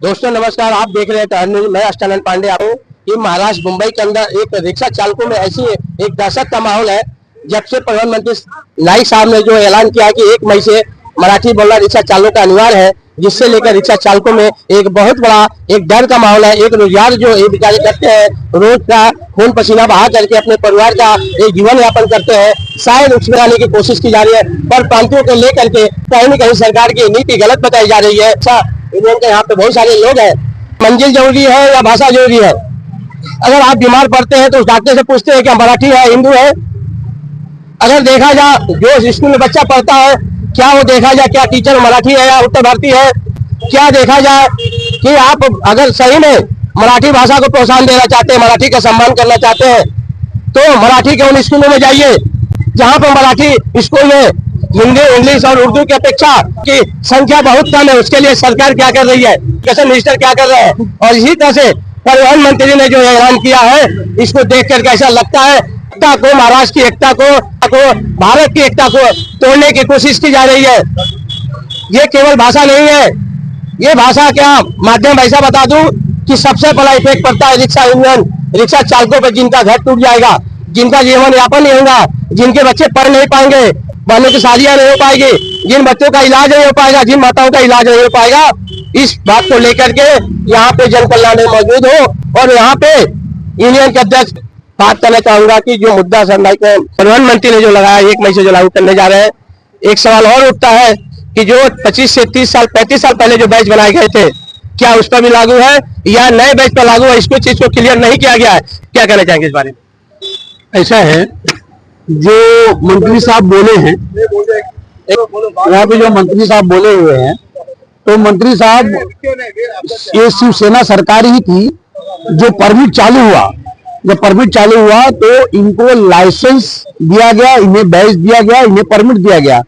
दोस्तों नमस्कार, आप देख रहे हैं टहल न्यूज। मैं अष्टानंद पांडे। आपको ये महाराष्ट्र मुंबई के अंदर एक रिक्शा चालकों में ऐसी एक दहशत का माहौल है। जब से प्रधानमंत्री नाइक साहब ने जो ऐलान किया कि 1 मई से मराठी बोलना रिक्शा चालकों का अनिवार्य है, जिससे लेकर रिक्शा चालकों में एक बहुत बड़ा एक डर का माहौल है। एक रोजगार जो ये बेचारे करते हैं, रोज का खून पसीना बहा करके अपने परिवार का एक जीवन यापन करते हैं, शायद उसमें आने की कोशिश की जा रही है, पर प्रांतियों को लेकर के कहीं न कहीं सरकार की नीति गलत बताई जा रही है। अच्छा, यूनियन के यहाँ पे बहुत सारे लोग हैं। मंजिल जरूरी है या भाषा जरूरी है? अगर आप बीमार पड़ते हैं तो उस डॉक्टर से पूछते हैं क्या मराठी है हिंदू है? अगर देखा जाए जो स्कूल में बच्चा पढ़ता है, क्या वो देखा जाए क्या टीचर मराठी है या उत्तर भारतीय है? क्या देखा जाए कि आप अगर सही में मराठी भाषा को प्रोत्साहन देना चाहते हैं, मराठी का सम्मान करना चाहते हैं, तो मराठी के उन स्कूलों में जाइए जहाँ पर मराठी स्कूल में हिंदी, इंग्लिश और उर्दू की अपेक्षा की संख्या बहुत कम है। उसके लिए सरकार क्या कर रही है, एजुकेशन मिनिस्टर क्या कर रहे हैं? और इसी तरह से परिवहन मंत्री ने जो ऐलान किया है, इसको देख करके ऐसा लगता है एकता को, महाराष्ट्र की एकता को, भारत की एकता को तोड़ने की कोशिश की जा रही है। ये केवल भाषा नहीं है, ये भाषा क्या माध्यम ऐसा बता दूं कि सबसे बड़ा इफेक्ट पड़ता है रिक्शा यूनियन, रिक्शा चालकों पर, जिनका घर टूट जाएगा, जिनका जीवन यापन नहीं होगा, जिनके बच्चे पढ़ नहीं पाएंगे, बहनों की शादियां नहीं हो पाएगी, जिन बच्चों का इलाज नहीं हो पाएगा, जिन माताओं का इलाज नहीं हो पाएगा। इस बात को लेकर के यहाँ पे जन कल्याण मौजूद हो और यहाँ पे यूनियन के अध्यक्ष बात करना चाहूंगा कि जो मुद्दा परिवहन मंत्री ने जो लगाया 1 मई से जो लागू करने जा रहे हैं, एक सवाल और उठता है कि जो 25 से 30 साल 35 साल पहले जो बैच बनाए गए थे, क्या उस पर भी लागू है या नए बैच पर लागू है? इसको चीज को क्लियर नहीं किया गया है। क्या कहना चाहेंगे इस बारे में? ऐसा है, जो मंत्री साहब बोले हैं, यहाँ पे जो मंत्री साहब बोले हुए हैं, तो मंत्री साहब ये शिवसेना सरकार ही थी जो परमिट चालू हुआ। जब परमिट चालू हुआ तो इनको लाइसेंस दिया गया, इन्हें बैच दिया गया, इन्हें परमिट दिया गया।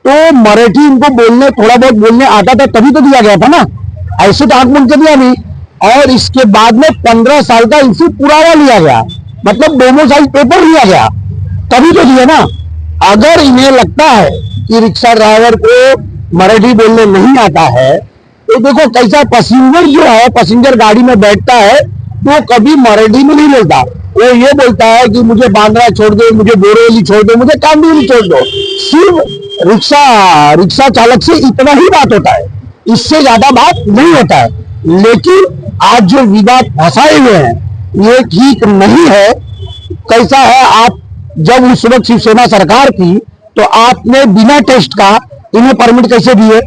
तो मराठी इनको बोलने, थोड़ा बहुत बोलने आता था, तभी तो दिया गया था ना, ऐसे तो आंख मूंद के दिया नहीं। और इसके बाद में 15 साल का इनसे पुरावा लिया गया, मतलब दोनों साल पेपर लिया गया, तभी तो दिया ना। अगर इन्हें लगता है कि रिक्शा ड्राइवर को मराठी बोलने नहीं आता है, तो देखो कैसा पैसेंजर जो है, पैसेंजर गाड़ी में बैठता है तो कभी मराठी में नहीं बोलता। वो ये बोलता है कि मुझे बांद्रा छोड़ दो, मुझे बोरीवली छोड़ दो, मुझे कांदिवली छोड़ दो। सिर्फ रिक्शा चालक से इतना ही बात होता है, इससे ज्यादा बात नहीं होता है। लेकिन आज जो विवाद फंसाए हुए हैं, ये ठीक नहीं है। कैसा है, आप जब उस वक्त शिवसेना सरकार थी तो आपने बिना टेस्ट का इन्हें परमिट कैसे दिए,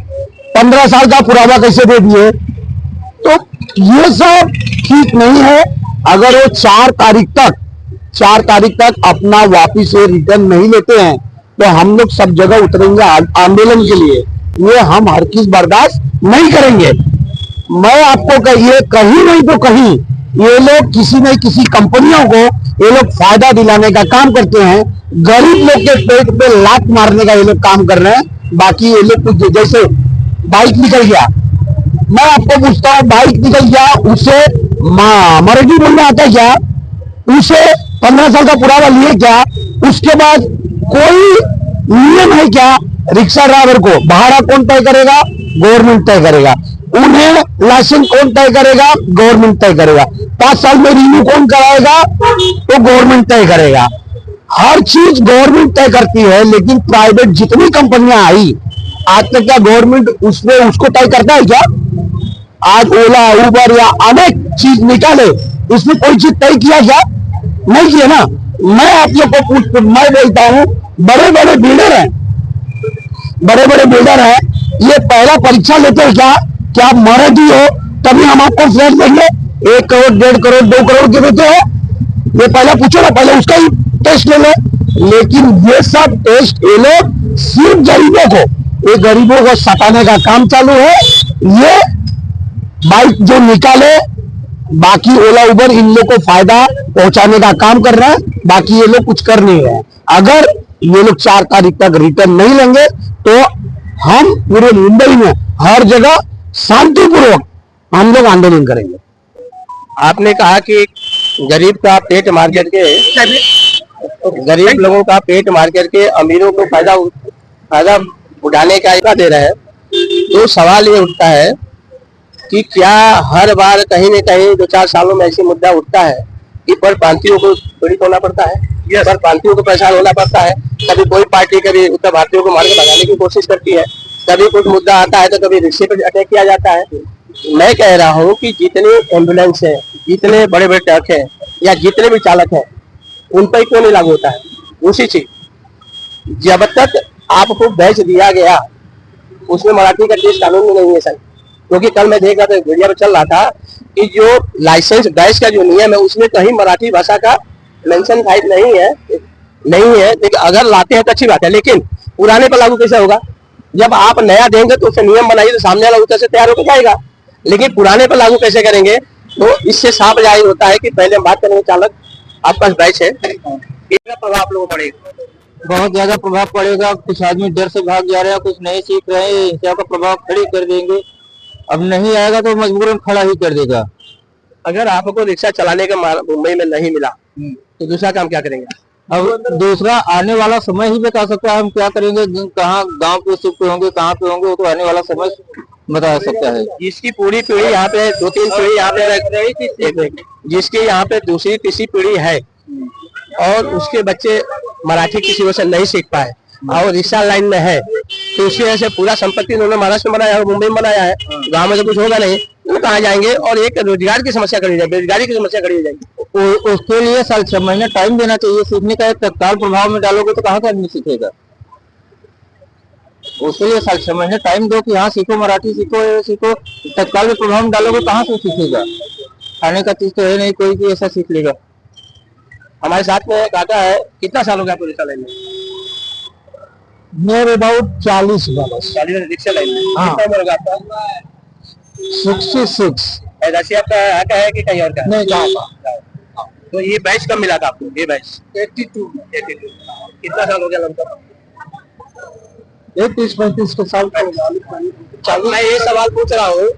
15 साल का पुरावा कैसे दे दिए? तो ये सब ठीक नहीं है। अगर वो 4 तारीख तक अपना वापिस से रिटर्न नहीं लेते हैं तो हम लोग सब जगह उतरेंगे आंदोलन के लिए। ये हम हर चीज बर्दाश्त नहीं करेंगे। मैं आपको कहिए, कहीं नहीं तो कहीं ये लोग किसी न किसी कंपनियों को ये लोग फायदा दिलाने का काम करते हैं, गरीब लोग के पेट पे लात मारने का ये लोग काम कर रहे हैं। बाकी ये लोग कुछ, जैसे बाइक निकल गया, मैं आपको पूछता हूँ, बाइक निकल गया, उसे मराठी बोलने आता है क्या? उसे 15 साल का पुरावा लिए क्या? उसके बाद कोई नियम है क्या? रिक्शा ड्राइवर को भाड़ा कौन तय करेगा? गवर्नमेंट तय करेगा। उन्हें लाइसेंस कौन तय करेगा? गवर्नमेंट तय करेगा। 5 साल में रिन्यू कौन कराएगा? तो गवर्नमेंट तय करेगा। हर चीज गवर्नमेंट तय करती है, लेकिन प्राइवेट जितनी कंपनियां आई आज तक, क्या गवर्नमेंट उसको तय करता है क्या? आज ओला, उबर या अनेक चीज निकाले, इसमें कोई चीज तय किया क्या? नहीं किया ना। मैं आप लोग को मैं बोलता हूँ, बड़े बड़े बिल्डर हैं, ये पहला परीक्षा लेते हैं क्या आप मराठी हो तभी हम आपको फ्लैट देंगे? 1 करोड़, 1.5 करोड़, 2 करोड़ के देते हैं? ये पहला पूछो ना, पहले उसका ही टेस्ट ले लो। लेकिन ये सब टेस्ट ये लोग सिर्फ गरीबों को सताने का काम चालू है। ये बाइक जो निकाले, बाकी ओला उबर इन लोग को फायदा पहुंचाने का काम कर रहा है, बाकी ये लोग कुछ कर नहीं रहे। अगर ये लोग 4 तारीख तक रिटर्न नहीं लेंगे तो हम पूरे मुंबई में हर जगह शांतिपूर्वक हम लोग आंदोलन करेंगे। आपने कहा कि गरीब का पेट मार करके, गरीब लोगों का पेट मार करके अमीरों को फायदा उठाने का दे रहे हैं। तो सवाल ये उठता है कि क्या हर बार कहीं न कहीं 2-4 सालों में ऐसी मुद्दा उठता है कि परप्रांतियों को पीड़ित होना पड़ता है, या परप्रांतियों को परेशान होना पड़ता है। कभी कोई पार्टी कभी उत्तर भारतीयों को मार के भगाने की कोशिश करती है, कभी कुछ मुद्दा आता है तो कभी रिक्शे पे अटैक किया जाता है। मैं कह रहा हूँ कि जितने एम्बुलेंस है, जितने बड़े बड़े ट्रक है, या जितने भी चालक है, उन पर क्यों नहीं लागू होता है? उसी चीज जब तक आपको बैच दिया गया, उसमें मराठी का टेस्ट कानून में नहीं है सर। क्योंकि कल मैं देख रहा था, मीडिया में चल रहा था कि जो लाइसेंस बैच का जो नियम है उसमें कहीं मराठी भाषा का मेंशन नहीं है। लेकिन अगर लाते हैं तो अच्छी बात है, लेकिन पुराने पर लागू कैसे होगा? जब आप नया देंगे तो उसे नियम बनाइए तो सामने वाला उतर से तैयार होकर जाएगा, लेकिन पुराने पर लागू कैसे करेंगे? तो इससे साफ जाहिर होता है कि पहले हम बात करेंगे चालक, आपका बैच है, कितना प्रभाव आप लोगों को पड़ेगा? बहुत ज्यादा प्रभाव पड़ेगा। कुछ आदमी डर से भाग जा रहे हैं, कुछ नहीं सीख रहे हैं, हिंसा का प्रभाव खड़ी कर देंगे। अब नहीं आएगा तो मजबूरन खड़ा ही कर देगा। अगर आपको रिक्शा चलाने का मुंबई में नहीं मिला तो दूसरा काम क्या करेंगे? अब दूसरा आने वाला समय ही बता सकता है हम क्या करेंगे, कहाँ गांव पे शिफ्ट होंगे, कहाँ पे होंगे, वो तो आने वाला समय बता सकता है। जिसकी पूरी पीढ़ी यहाँ पे 2-3 पीढ़ी यहाँ पे रह रही थी, जिसकी यहाँ पे दूसरी तीसरी पीढ़ी है और उसके बच्चे मराठी किसी वजह से नहीं सीख पाए और रिक्शा लाइन में है, तो उसकी वजह से पूरा संपत्ति उन्होंने महाराष्ट्र में बनाया है, मुंबई में बनाया है। गाँव में तो कुछ होगा नहीं, वो कहाँ जाएंगे? और एक रोजगार की समस्या खड़ी हो जाएगी, बेरोजगारी की समस्या खड़ी हो जाएगी। उसके लिए साल 6 महीने टाइम देना चाहिए सीखने का। तत्काल प्रभाव में डालोगे तो कहाँ का आदमी सीखेगा? उसके लिए साल 6 महीने टाइम दो कि हाँ सीखो, मराठी सीखो, ये सीखो। तत्काल में प्रभाव में डालोगे कहाँ से सीखेगा? खाने का चीज तो है नहीं कोई भी ऐसा सीख लेगा। हमारे साथ में काका है, कितना साल हो गया आपको रिक्शा लाइन में? मेरे अबाउट 40 बरस। 40 रिक्शा लाइन में। हाँ। कितना उम्र होगा आपका? 66। ऐसी आपका यहाँ का है कि कहीं और का? नहीं, गाँव का। तो ये बैच कब मिला था आपको? ये बैच 82। कितना साल हो गया लगभग? 30-35 के साल। चल, मैं ये सवाल पूछ रहा हूँ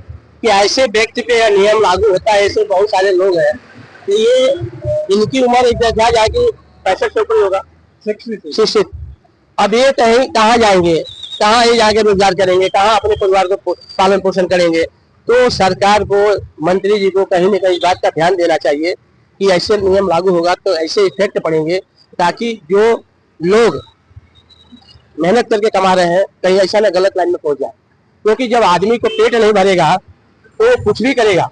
कि ऐसे व्यक्ति पे यह नियम लागू होता है, ऐसे बहुत सारे लोग हैं, तो ये इनकी उम्र क्या जाएगी? 65 से ऊपर होगा, 60। अब ये कहीं कहाँ जाएंगे? कहाँ ये जाके रोजगार करेंगे? कहाँ अपने परिवार को पालन पोषण करेंगे? तो सरकार को, मंत्री जी को कहीं न कहीं इस बात का ध्यान देना चाहिए कि ऐसे नियम लागू होगा तो ऐसे इफेक्ट पड़ेंगे, ताकि जो लोग मेहनत करके कमा रहे हैं कहीं ऐसा ना गलत लाइन में पहुंच जाए। क्योंकि जब आदमी को पेट नहीं भरेगा तो कुछ भी करेगा।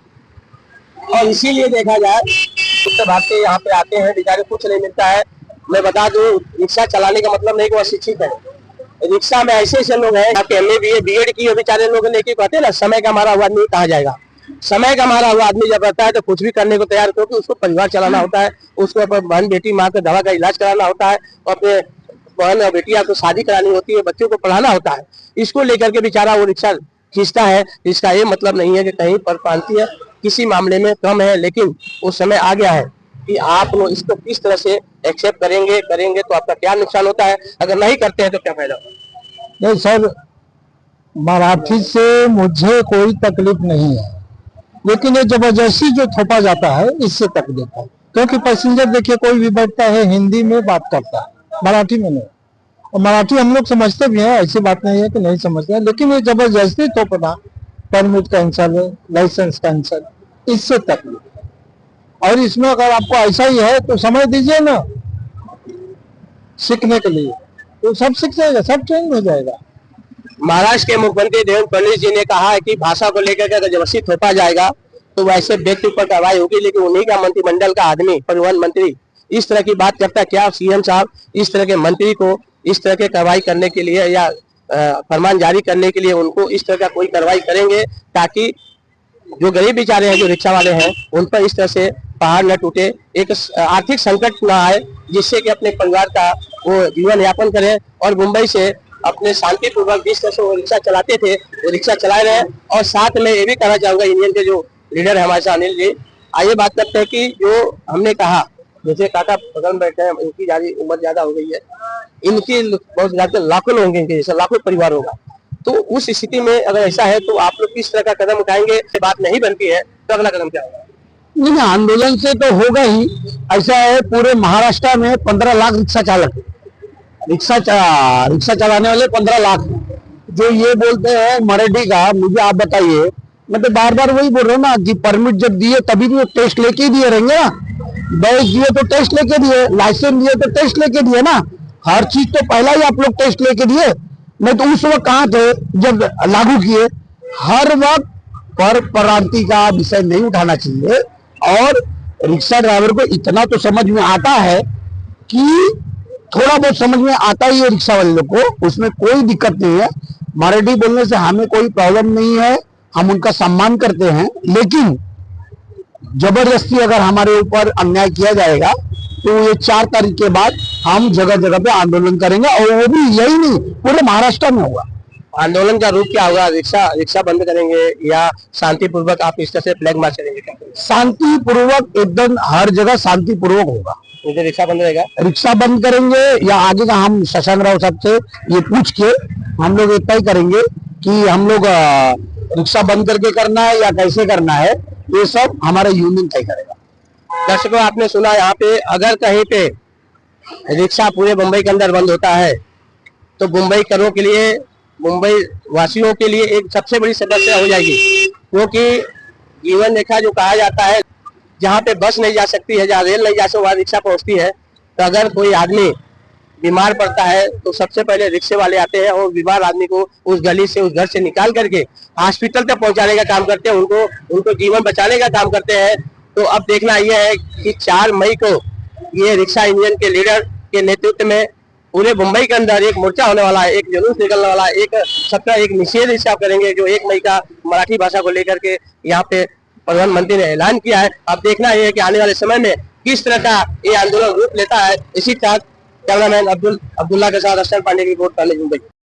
और इसीलिए देखा जाए, उत्तर भारतीय यहाँ पे आते हैं, बेचारे कुछ नहीं मिलता है। मैं बता दूं, रिक्शा चलाने का मतलब नहीं कि वो शिक्षित है। रिक्शा में ऐसे ऐसे लोग हैं, MA BA BEd की बेचारे लोग लेके कहते हैं ना, समय का मारा हुआ आदमी कहाँ जाएगा? समय का मारा हुआ आदमी जब रहता है तो कुछ भी करने को तैयार, क्योंकि उसको परिवार चलाना होता है, उसको अपने बहन बेटी माँ का दवा का इलाज कराना होता है, अपने बहन और बेटिया को शादी करानी होती है, बच्चों को पढ़ाना होता है। इसको लेकर के बेचारा वो रिक्शा खींचता है। इसका ये मतलब नहीं है कि कहीं परप्रांतीय किसी मामले में कम है, लेकिन उस समय आ गया है कि आप लोग इसको किस तरह से एक्सेप्ट करेंगे तो आपका क्या नुकसान होता है, अगर नहीं करते हैं तो क्या फायदा होगा? नहीं सर, मराठी से मुझे कोई तकलीफ नहीं है, लेकिन ये जबरदस्ती जो थोपा जाता है इससे तकलीफ है। क्योंकि पैसेंजर देखिए कोई भी बैठता है हिंदी में बात करता है, मराठी में नहीं। और मराठी हम लोग समझते भी हैं, ऐसी बात नहीं है कि नहीं समझते हैं, लेकिन ये जबरदस्ती थोपना, परमिट कैंसल, लाइसेंस कैंसल, इससे तकलीफ है। और इसमें अगर आपको ऐसा ही है तो समय दीजिए ना सीखने के लिए, तो सब सीख जाएगा, सब चेंज हो जाएगा। महाराष्ट्र के मुख्यमंत्री देवेंद्र फडणवीस जी ने कहा है कि भाषा को लेकर के अगर जबरदस्ती थोपा जाएगा तो वैसे व्यक्ति पर कार्रवाई होगी, लेकिन उन्हीं का मंत्रिमंडल का आदमी, परिवहन मंत्री, इस तरह की बात करता है। क्या सीएम साहब इस तरह के मंत्री को इस तरह के कार्रवाई करने के लिए या फरमान जारी करने के लिए उनको इस तरह का कोई कार्रवाई करेंगे, ताकि जो गरीब बेचारे हैं, जो रिक्शा वाले हैं, उन पर इस तरह से पहाड़ न टूटे, एक आर्थिक संकट न आए, जिससे कि अपने परिवार का वो जीवन यापन करें और मुंबई से अपने शांतिपूर्वक जिस तरह से वो रिक्शा चलाते थे वो रिक्शा चला रहे हैं। और साथ में ये भी कहना चाहूंगा, यूनियन के जो लीडर है हमारे साथ अनिल जी, आइए बात करते हैं कि जो हमने कहा, जैसे काका बगल में बैठे हैं, इनकी उम्र ज्यादा हो गई है, इनकी बहुत ज्यादा लाखों लोग होंगे, इनके जैसे लाखों परिवार होगा। तो उस स्थिति में अगर ऐसा है तो आप लोग किस तरह का कदम उठाएंगे? बात नहीं बनती है तो अगला कदम क्या होगा? नहीं, आंदोलन से तो होगा ही। ऐसा है, पूरे महाराष्ट्र में 15 लाख रिक्शा चालक, रिक्शा चलाने वाले 15 लाख। जो ये बोलते हैं मराठी का, मुझे आप बताइए मैं तो बार बार वही बोल रहा हूँ ना कि परमिट जब दिए तभी भी वो टेस्ट लेके ही दिए रहेंगे ना। बैच दिए तो टेस्ट लेके दिए, लाइसेंस दिए तो टेस्ट लेके दिए ना। हर चीज तो पहला ही आप लोग टेस्ट लेके दिए, नहीं तो उस वक्त कहाँ थे जब लागू किए। हर वक्त पर प्रांति का विषय नहीं उठाना चाहिए। और रिक्शा ड्राइवर को इतना तो समझ में आता है कि थोड़ा बहुत समझ में आता ही है रिक्शा वाले लोग को, उसमें कोई दिक्कत नहीं है। मराठी बोलने से हमें कोई प्रॉब्लम नहीं है, हम उनका सम्मान करते हैं। लेकिन जबरदस्ती अगर हमारे ऊपर अन्याय किया जाएगा तो ये 4 तारीख के बाद हम जगह जगह पे आंदोलन करेंगे, और वो भी यही नहीं पूरे महाराष्ट्र में होगा। आंदोलन का रूप क्या होगा? रिक्शा बंद करेंगे या शांतिपूर्वक आप इस तरह से फ्लैग मार्च करेंगे? क्या शांतिपूर्वक, एकदम हर जगह शांतिपूर्वक होगा। मुझे रिक्शा बंद रहेगा, रिक्शा बंद करेंगे या आगे का हम शशांक राव साहब से ये पूछ के हम लोग तय करेंगे कि हम लोग रिक्शा बंद करके करना है या कैसे करना है, ये सब हमारा यूनियन तय करेगा। दर्शकों, आपने सुना यहाँ पे अगर कहीं पे रिक्शा पूरे मुंबई के अंदर बंद होता है तो मुंबई करों के लिए, मुंबई वासियों के लिए एक सबसे बड़ी समस्या हो जाएगी। क्योंकि जीवन रेखा जो कहा जाता है, जहाँ पे बस नहीं जा सकती है, जहाँ रेल नहीं जा सकती, वहाँ रिक्शा पहुँचती है। तो अगर कोई आदमी बीमार पड़ता है तो सबसे पहले रिक्शे वाले आते हैं और बीमार आदमी को उस गली से, उस घर से निकाल करके हॉस्पिटल तक पहुंचाने का काम करते हैं, उनको जीवन बचाने का काम करते हैं। तो अब देखना यह है कि 4 मई को ये रिक्शा यूनियन के लीडर के नेतृत्व में पूरे मुंबई के अंदर एक मोर्चा होने वाला है, एक जुलूस निकलने वाला है, एक निषेध इसका करेंगे जो 1 मई का मराठी भाषा को लेकर के यहाँ पे प्रधानमंत्री ने ऐलान किया है। अब देखना यह है कि आने वाले समय में किस तरह का ये आंदोलन रूप लेता है। इसी तरह कैमरामैन अब्दुल्ला के साथ अरशद पांडे की रिपोर्ट, मुंबई।